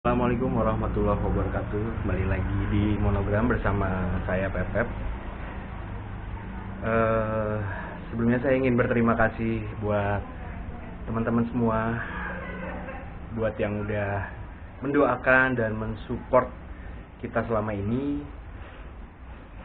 Assalamualaikum warahmatullahi wabarakatuh. Kembali lagi di Monogram bersama saya Pepep. Sebelumnya saya ingin berterima kasih buat teman-teman semua, buat yang udah mendoakan dan mensupport kita selama ini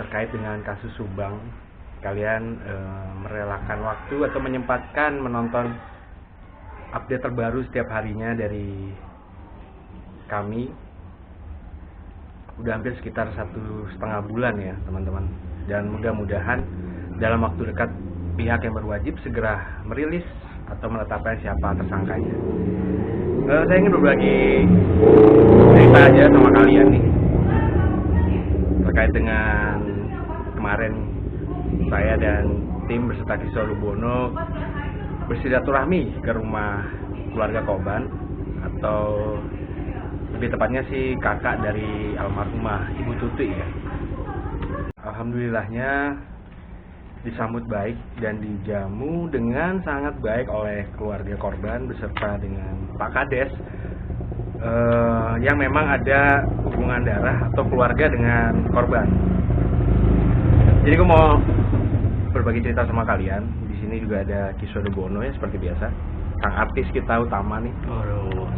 terkait dengan kasus Subang. Kalian merelakan waktu atau menyempatkan menonton update terbaru setiap harinya dari kami. Udah hampir sekitar 1,5 bulan ya teman-teman, dan mudah-mudahan dalam waktu dekat pihak yang berwajib segera merilis atau menetapkan siapa tersangkanya. Saya ingin berbagi cerita aja sama kalian nih terkait dengan kemarin saya dan tim beserta Kisoro Bono bersilaturahmi ke rumah keluarga korban, atau lebih tepatnya sih kakak dari almarhumah Ibu Tuti ya. Alhamdulillahnya disambut baik dan dijamu dengan sangat baik oleh keluarga korban beserta dengan Pak Kades yang memang ada hubungan darah atau keluarga dengan korban. Jadi gue mau berbagi cerita sama kalian. Di sini juga ada Kisoro Bono ya, seperti biasa, sang artis kita utama nih.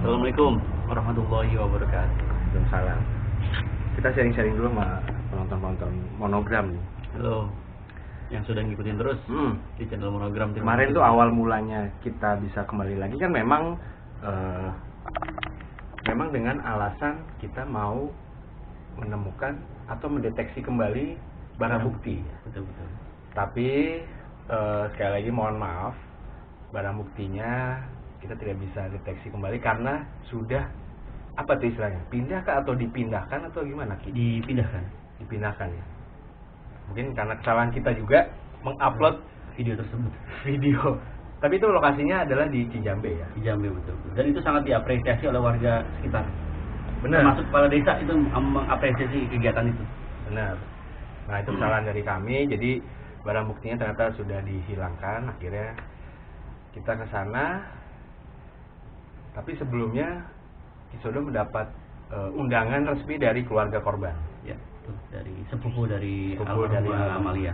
Assalamualaikum warahmatullahi wabarakatuh. Waalaikumsalam. Kita sharing-sharing dulu sama penonton-penonton Monogram nih. Halo, yang sudah ngikutin terus di channel Monogram. Kemarin tuh awal mulanya kita bisa kembali lagi kan memang dengan alasan kita mau menemukan atau mendeteksi kembali barang bukti. Betul. Tapi sekali lagi mohon maaf, barang buktinya kita tidak bisa deteksi kembali karena sudah apa tuh istilahnya, pindahkah atau dipindahkan atau gimana Ki? Dipindahkan ya. Mungkin karena kesalahan kita juga mengupload video tersebut. Tapi itu lokasinya adalah di Cijambe ya. Cijambe, betul. Dan itu sangat diapresiasi oleh warga sekitar. Benar. Termasuk kepala desa itu mengapresiasi kegiatan itu. Benar. Nah itu kesalahan dari kami. Jadi barang buktinya ternyata sudah dihilangkan. Akhirnya kita ke sana. Tapi sebelumnya Kisodo mendapat undangan resmi dari keluarga korban. Ya, dari sepupu dari Amalia.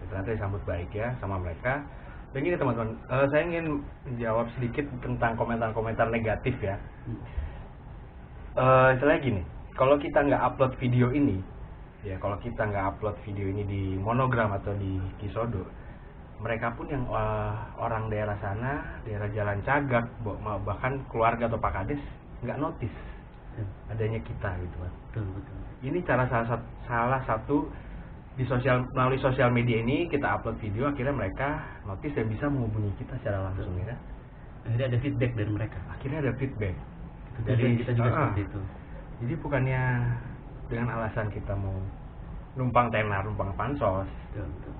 Ternyata disambut baik ya sama mereka. Dan gini teman-teman, saya ingin menjawab sedikit tentang komentar-komentar negatif ya. Istilahnya gini, kalau kita nggak upload video ini, di Monogram atau di Kisodo, mereka pun yang orang daerah sana, daerah Jalan Cagak, bahkan keluarga atau Pak Kades nggak notice adanya kita gitu kan. Betul. Ini cara salah satu melalui sosial media ini kita upload video, akhirnya mereka notice dan bisa menghubungi kita secara langsung ya. Akhirnya ada feedback dari mereka. Dari kita juga seperti itu. Jadi bukannya dengan alasan kita mau numpang tenar, numpang pansos. Betul.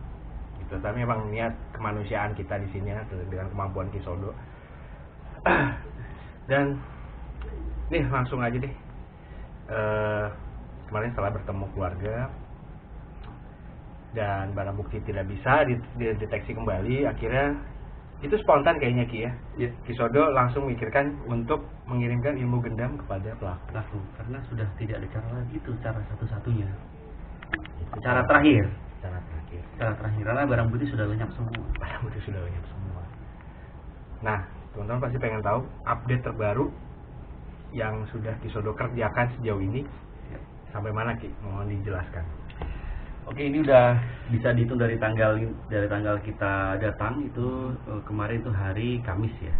Tapi memang niat kemanusiaan kita di sini ya, dengan kemampuan Kisodo. Dan nih langsung aja deh. Kemarin setelah bertemu keluarga dan barang bukti tidak bisa dideteksi kembali, akhirnya itu spontan kayaknya Ki ya. Yeah. Kisodo langsung mikirkan untuk mengirimkan ilmu gendam kepada pelaku. Karena sudah tidak ada cara lagi, itu cara satu-satunya. Cara terakhir karena barang bukti sudah lenyap semua. Nah, teman-teman pasti pengen tahu update terbaru yang sudah Kisodo kerjakan sejauh ini. Sampai mana Ki? Mohon dijelaskan. Oke, ini udah bisa dihitung dari tanggal kita datang itu kemarin itu hari Kamis ya.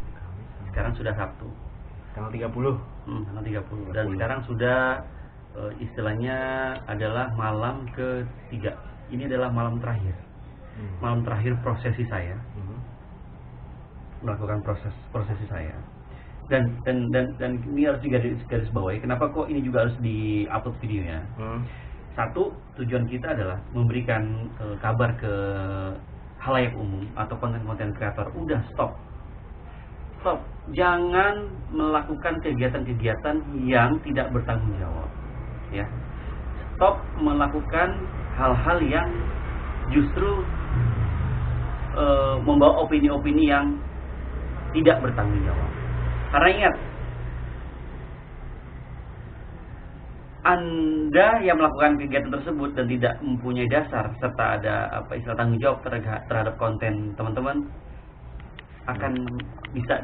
Sekarang sudah Sabtu. Tanggal 30. Tanggal 30. Dan sekarang sudah istilahnya adalah malam ketiga. Ini adalah malam terakhir. Malam terakhir prosesi saya. Melakukan prosesi saya. Dan ini harus digaris bawahi. Kenapa kok ini juga harus di-upload videonya? Satu, tujuan kita adalah memberikan kabar ke khalayak umum atau konten-konten kreator. Udah stop. Jangan melakukan kegiatan-kegiatan yang tidak bertanggung jawab. Ya. Stop melakukan hal-hal yang justru membawa opini-opini yang tidak bertanggung jawab. Karena ingat, Anda yang melakukan kegiatan tersebut dan tidak mempunyai dasar serta ada istilah tanggung jawab terhadap konten teman-teman akan bisa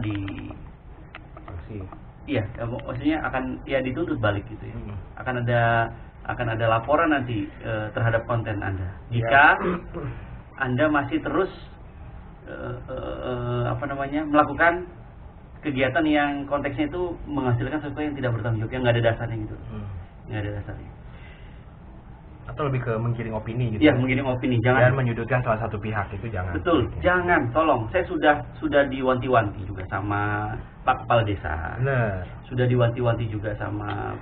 iya, maksudnya akan dituntut balik gitu ya. Akan ada laporan nanti terhadap konten Anda. Jika Anda masih terus melakukan kegiatan yang konteksnya itu menghasilkan sesuatu yang tidak bertanggung jawab, yang nggak ada dasarnya gitu. Nggak ada dasarnya. Atau lebih ke menggiring opini gitu. Iya, menggiring opini, jangan. Dan menyudutkan salah satu pihak, itu jangan. Betul, jangan, tolong. Saya sudah diwanti-wanti juga sama Pak Kepala Desa. Benar. Sudah diwanti-wanti juga sama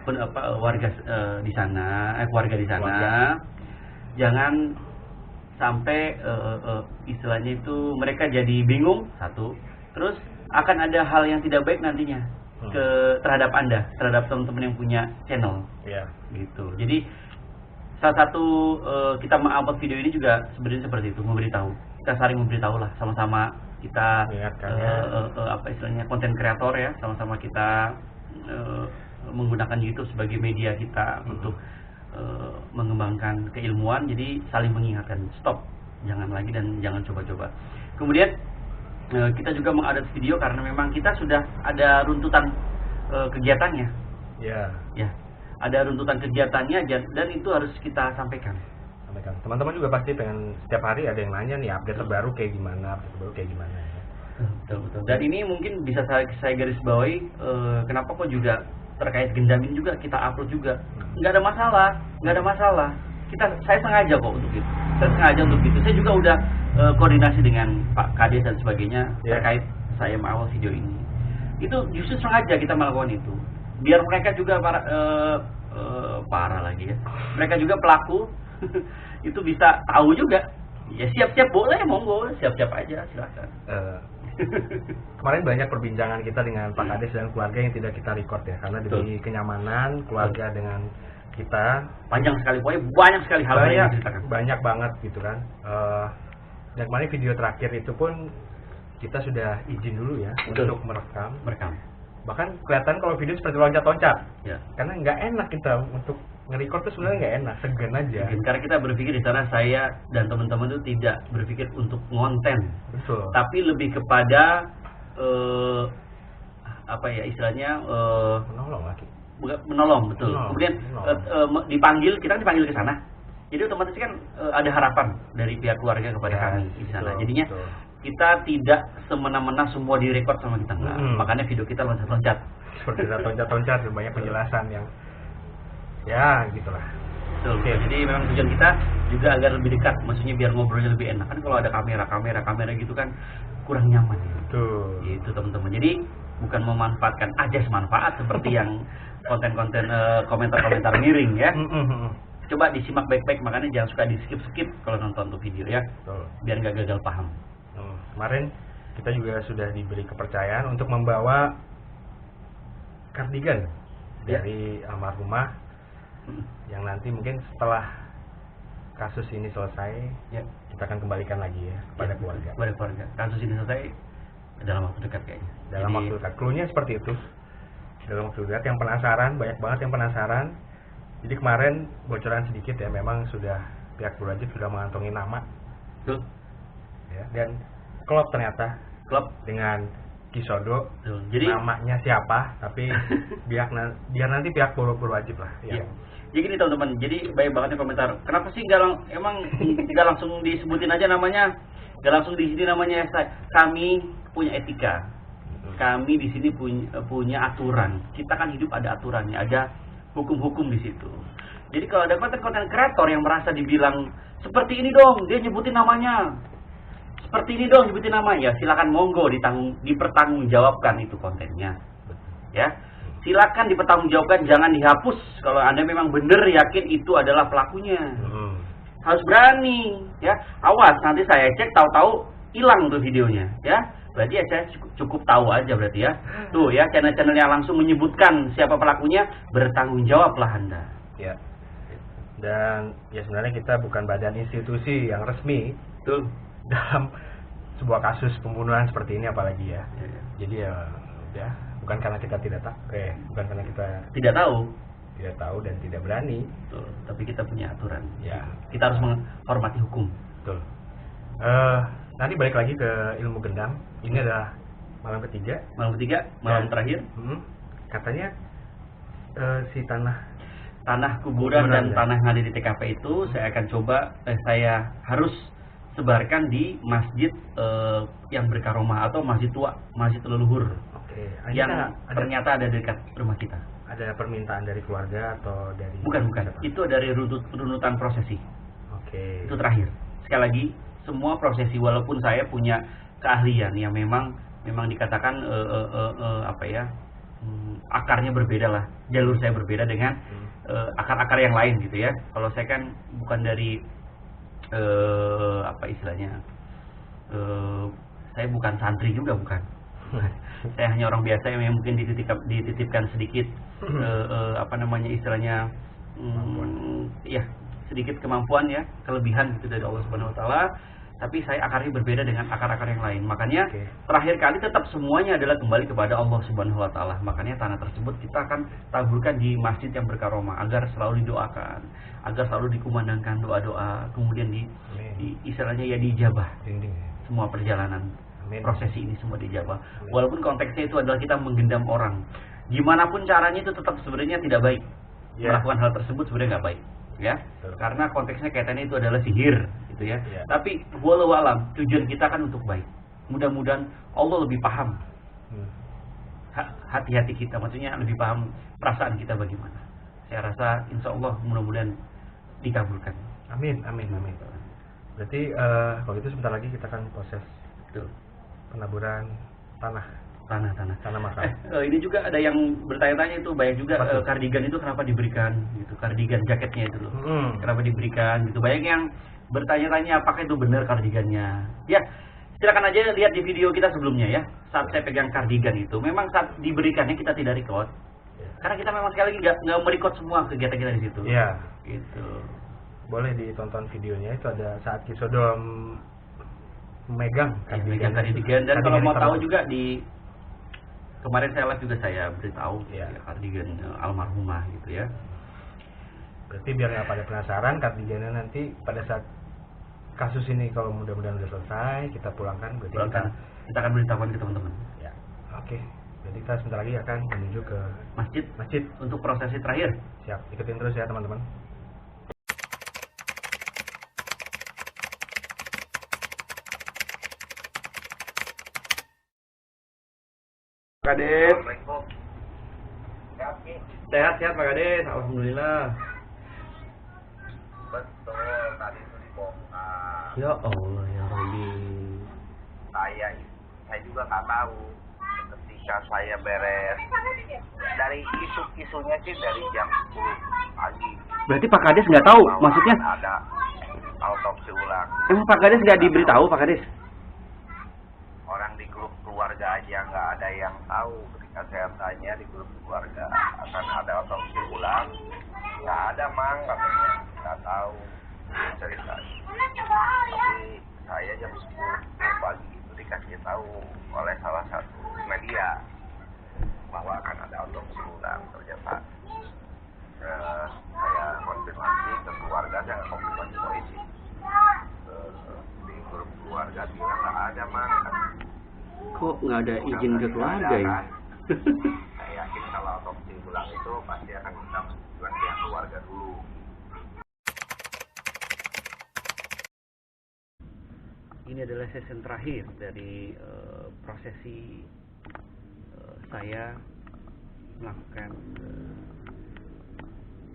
warga di sana, keluarga di sana. Jangan sampai istilahnya itu mereka jadi bingung, satu. Terus akan ada hal yang tidak baik nantinya terhadap Anda, terhadap teman-teman yang punya channel. Iya. Gitu. Jadi salah satu kita mengupload video ini juga sebenarnya seperti itu, memberitahu. Kita saling memberitahu lah, sama-sama kita istilahnya konten kreator ya, sama-sama kita menggunakan YouTube sebagai media kita untuk mengembangkan keilmuan. Jadi saling mengingatkan, stop, jangan lagi dan jangan coba-coba. Kemudian kita juga mengupload video karena memang kita sudah ada runtutan kegiatannya. Ya. Ada runtutan kegiatannya dan itu harus kita sampaikan. Teman-teman juga pasti pengen setiap hari ada yang nanya nih update terbaru kayak gimana, ya. Betul. Dan ini mungkin bisa saya garis bawahi, kenapa kok juga terkait Gendamin juga kita upload juga. Nggak ada masalah. Saya sengaja kok untuk itu. Saya juga udah koordinasi dengan Pak Kades dan sebagainya terkait saya mengawal video ini. Itu justru sengaja kita melakukan itu. Biar mereka juga parah lagi ya. Mereka juga pelaku itu bisa tahu juga. Ya siap-siap boleh, monggo, siap-siap aja, silakan. Kemarin banyak perbincangan kita dengan Pak Kades dan keluarga yang tidak kita record ya, karena demi kenyamanan keluarga dengan kita. Panjang sekali, pokoknya banyak sekali hal yang diceritakan. Banyak banget gitu kan. Dan kemarin video terakhir itu pun kita sudah izin dulu ya untuk merekam. Bahkan kelihatan kalau video seperti loncat-loncat. Ya. Karena nggak enak kita untuk nge-record tuh sebenarnya nggak enak, segan aja. Karena kita berpikir di sana, saya dan teman-teman itu tidak berpikir untuk ngonten. Betul. Tapi lebih kepada istilahnya menolong lagi. Menolong, betul. Kemudian kita dipanggil ke sana. Jadi otomatis kan ada harapan dari pihak keluarga kepada kami di sana. Jadinya kita tidak semena-mena semua direkod sama kita, enggak. Makanya video kita loncat-loncat. Seperti loncat-loncat, banyak penjelasan yang ya gitulah. Betul. Jadi memang tujuan kita juga agar lebih dekat, maksudnya biar ngobrolnya lebih enak. Kan kalau ada kamera gitu kan kurang nyaman. Betul. Gitu teman-teman. Jadi bukan memanfaatkan ajas manfaat seperti yang konten-konten komentar-komentar miring ya. Coba disimak baik-baik, makanya jangan suka di skip-skip kalau nonton tuh video ya. Betul. Biar nggak gagal paham. Kemarin kita juga sudah diberi kepercayaan untuk membawa kardigan dari almarhumah yang nanti mungkin setelah kasus ini selesai kita akan kembalikan lagi ya kepada keluarga. Kasus ini selesai dalam waktu dekat kayaknya. Waktu dekat. Cluenya seperti itu. Dalam waktu dekat, yang penasaran, banyak banget yang penasaran. Jadi kemarin bocoran sedikit ya, memang sudah pihak berwajib sudah mengantongi nama. Betul. Ya, dan klub ternyata dengan Kisodo. Jadi namanya siapa, tapi biar nanti pihak berwajib lah. Iya. Jadi gini teman-teman, jadi banyak banget yang komentar. Kenapa sih nggak langsung disebutin aja namanya? Nggak langsung di sini namanya. Kami punya etika. Kami di sini punya aturan. Kita kan hidup ada aturannya, ada hukum-hukum di situ. Jadi kalau ada konten-konten kreator yang merasa dibilang seperti ini dong, dia nyebutin namanya. Seperti ini dong nyebutin nama, ya silakan monggo dipertanggungjawabkan itu kontennya. Ya. Silakan dipertanggungjawabkan, jangan dihapus kalau Anda memang benar yakin itu adalah pelakunya. Harus berani, ya. Awas nanti saya cek tahu-tahu hilang tuh videonya, ya. Berarti ya saya cukup tahu aja berarti ya. Tuh ya, channel-channel yang langsung menyebutkan siapa pelakunya, bertanggung jawablah Anda. Ya. Dan ya sebenarnya kita bukan badan institusi yang resmi. Tuh. Dalam sebuah kasus pembunuhan seperti ini apalagi ya. Jadi ya bukan karena kita tidak tahu, tidak tahu dan tidak berani. Betul. Tapi kita punya aturan. Ya. Kita harus menghormati hukum. Betul. Nanti balik lagi ke ilmu gendam. Ini adalah malam ketiga. Malam ketiga, malam terakhir. Katanya si tanah kuburan dan ya? tanah yang ada di TKP itu saya akan coba, saya harus sebarkan di masjid yang berkaromah atau masjid tua, masjid leluhur. Oke. Yang ternyata ada dekat rumah kita. Ada permintaan dari keluarga atau dari? Bukan. Itu dari runutan prosesi. Oke. Itu terakhir. Sekali lagi, semua prosesi walaupun saya punya keahlian yang memang dikatakan akarnya berbeda lah, jalur saya berbeda dengan akar-akar yang lain gitu ya. Kalau saya kan bukan dari saya bukan santri juga, bukan. Saya hanya orang biasa yang mungkin dititipkan sedikit sedikit kemampuan ya, kelebihan gitu dari Allah Subhanahu wa taala. Tapi saya akarnya berbeda dengan akar-akar yang lain. Makanya terakhir kali tetap semuanya adalah kembali kepada Allah Subhanahu wa taala. Makanya tanah tersebut kita akan taburkan di masjid yang berkaromah agar selalu didoakan, agar selalu dikumandangkan doa-doa, kemudian istilahnya ya dijabah. Semua perjalanan prosesi ini semua dijabah. Walaupun konteksnya itu adalah kita menggendam orang. Gimana pun caranya itu tetap sebenarnya tidak baik. Melakukan hal tersebut sebenarnya nggak baik. Ya, karena konteksnya kaitannya itu adalah sihir gitu ya. Tapi walau alam tujuan kita kan untuk baik. Mudah-mudahan Allah lebih paham hati-hati kita, maksudnya lebih paham perasaan kita bagaimana. Saya rasa insya Allah mudah-mudahan dikabulkan. Amin. Berarti kalau itu sebentar lagi kita akan proses penaburan tanah makam. Ini juga ada yang bertanya-tanya itu, banyak juga kardigan itu kenapa diberikan gitu, kardigan jaketnya itu loh. Kenapa diberikan gitu. Banyak yang bertanya-tanya apakah itu benar kardigannya. Ya, silakan aja lihat di video kita sebelumnya ya. Saat saya pegang kardigan itu, memang saat diberikannya kita tidak record. Karena kita memang sekali lagi nggak merecord semua kegiatan kita di situ. Iya. Gitu. Boleh ditonton videonya, itu ada saat Kisodom megang kardigan. Dan kalau mau tahu juga kemarin saya live juga saya beritahu kardigan almarhumah gitu ya. Berarti biar nggak pada penasaran, kardigannya nanti pada saat kasus ini kalau mudah-mudahan sudah selesai kita pulangkan. Kita akan beritahukan ke teman-teman. Ya. Oke. Jadi kita sebentar lagi akan menuju ke masjid untuk prosesi terakhir. Siap. Ikutin terus ya teman-teman. Pak Kades. Sehat Pak Kades, alhamdulillah. Betul, tadi itu dibongkar. Ya Allah ya Rabbi. Saya juga nggak tahu. Ketika saya beres dari isunya sih dari jam 10 pagi. Berarti Pak Kades nggak tahu, maksudnya? Ada autopsi ulang. Emang Pak Kades nggak diberitahu Pak Kades? Orang di grup keluarga aja nggak ada yang tahu. Ketika saya tanya di grup keluarga akan ada otopsi ulang, nggak ada mang, katanya nggak tahu cerita. Tapi saya jam 10 pagi itu dikasih tahu oleh salah satu media bahwa akan ada otopsi ulang. Ternyata saya konfirmasi ke keluarga, saya nggak konfirmasi polisi. Di grup keluarga bilang nggak ada mang. Kok nggak ada izin ke keluarga ya? Saya yakin kalau otopsi ulang itu pasti akan minta persetujuan pihak keluarga dulu. Ini adalah sesi terakhir dari prosesi saya melakukan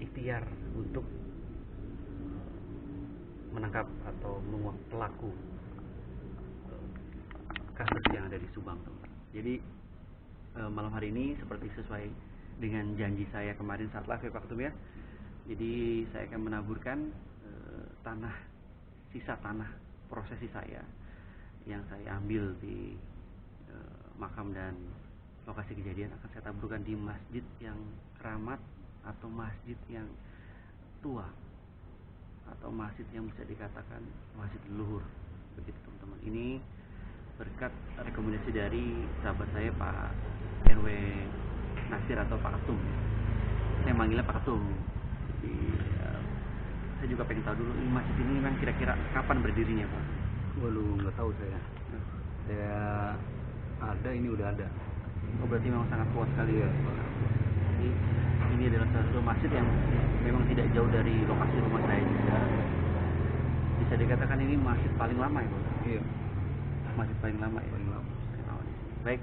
ikhtiar untuk menangkap atau menguak pelaku kasus yang ada di Subang, teman. Jadi malam hari ini seperti sesuai dengan janji saya kemarin saat live waktu ya. Jadi saya akan menaburkan sisa tanah prosesi saya yang saya ambil di makam dan lokasi kejadian akan saya taburkan di masjid yang keramat atau masjid yang tua atau masjid yang bisa dikatakan masjid leluhur, begitu teman-teman. Ini berkat rekomendasi dari sahabat saya Pak RW Nasir atau Pak Atum. Saya manggilnya Pak Ketum. Jadi, saya juga pengen tahu dulu ini masjid ini memang kira-kira kapan berdirinya Pak? Waduh, nggak tahu saya. Saya ada, ini udah ada. Oh, berarti memang sangat kuat sekali ya Pak. Jadi, ini adalah salah satu masjid yang memang tidak jauh dari lokasi rumah saya juga. Bisa dikatakan ini masjid paling lama ya Pak? Iya. Masjid paling lama ya? Paling lama. Baik.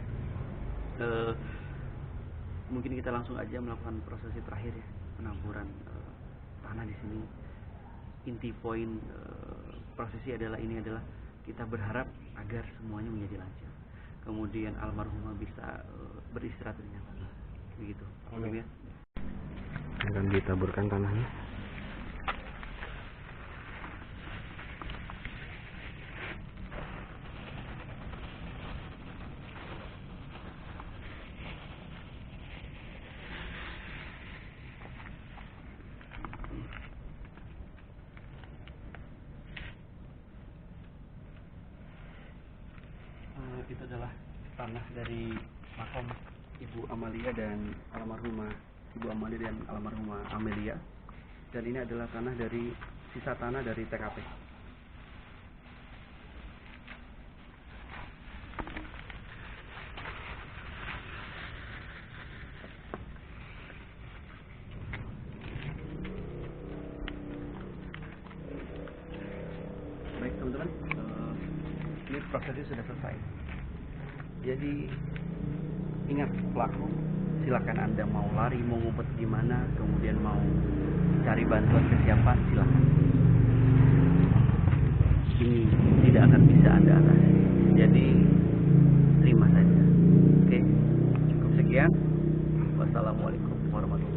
Mungkin kita langsung aja melakukan prosesi terakhir ya, penaburan tanah di sini. Inti poin prosesi adalah kita berharap agar semuanya menjadi lancar. Kemudian almarhumah bisa beristirahat dengan tenang. Begitu. Amin. Akan ditaburkan tanahnya. Itu adalah tanah dari makam Ibu Amalia dan almarhumah Ibu Amalia dan almarhumah Amelia. Dan ini adalah tanah dari sisa tanah dari TKP. Baik teman-teman, ini prosesnya sudah selesai. Jadi ingat pelaku, silakan Anda mau lari, mau ngumpet gimana, kemudian mau cari bantuan ke siapa, silakan. Ini tidak akan bisa Anda atasi. Jadi terima saja. Oke, cukup sekian. Wassalamualaikum warahmatullahi wabarakatuh.